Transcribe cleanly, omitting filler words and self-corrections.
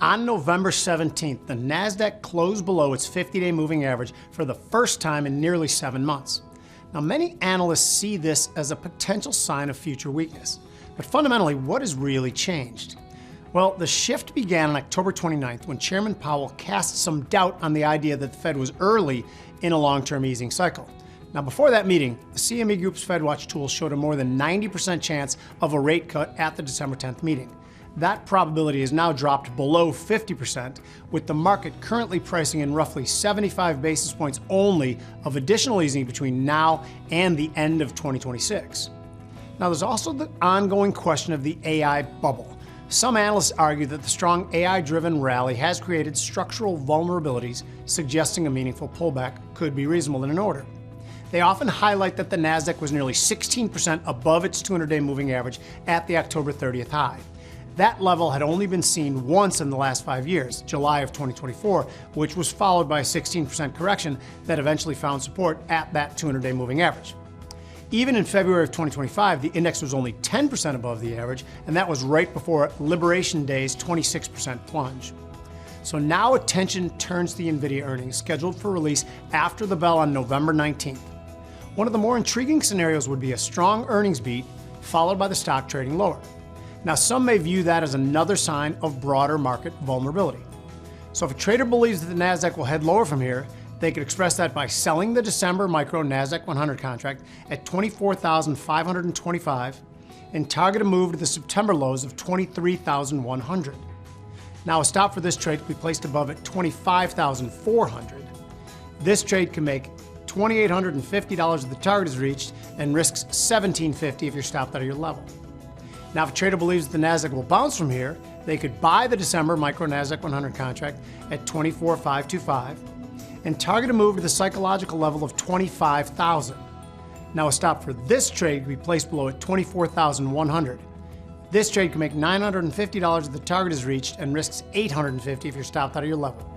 On November 17th, the Nasdaq closed below its 50-day moving average for the first time in nearly 7 months. Now, many analysts see this as a potential sign of future weakness. But fundamentally, what has really changed? Well, the shift began on October 29th when Chairman Powell cast some doubt on the idea that the Fed was early in a long-term easing cycle. Now, before that meeting, the CME Group's FedWatch tool showed a more than 90% chance of a rate cut at the December 10th meeting. That probability has now dropped below 50%, with the market currently pricing in roughly 75 basis points only of additional easing between now and the end of 2026. Now, there's also the ongoing question of the AI bubble. Some analysts argue that the strong AI-driven rally has created structural vulnerabilities, suggesting a meaningful pullback could be reasonable and in order. They often highlight that the Nasdaq was nearly 16% above its 200-day moving average at the October 30th high. That level had only been seen once in the last 5 years, July of 2024, which was followed by a 16% correction that eventually found support at that 200-day moving average. Even in February of 2025, the index was only 10% above the average, and that was right before Liberation Day's 26% plunge. So now attention turns to the NVIDIA earnings scheduled for release after the bell on November 19th. One of the more intriguing scenarios would be a strong earnings beat followed by the stock trading lower. Now, some may view that as another sign of broader market vulnerability. So if a trader believes that the Nasdaq will head lower from here, they could express that by selling the December micro Nasdaq 100 contract at 24,525 and target a move to the September lows of 23,100. Now, a stop for this trade could be placed above at 25,400. This trade can make $2,850 if the target is reached and risks $1,750 if you're stopped out of your level. Now, if a trader believes that the Nasdaq will bounce from here, they could buy the December micro Nasdaq 100 contract at 24,525 and target a move to the psychological level of 25,000. Now, a stop for this trade could be placed below at 24,100. This trade can make $950 if the target is reached and risks $850 if you're stopped out of your level.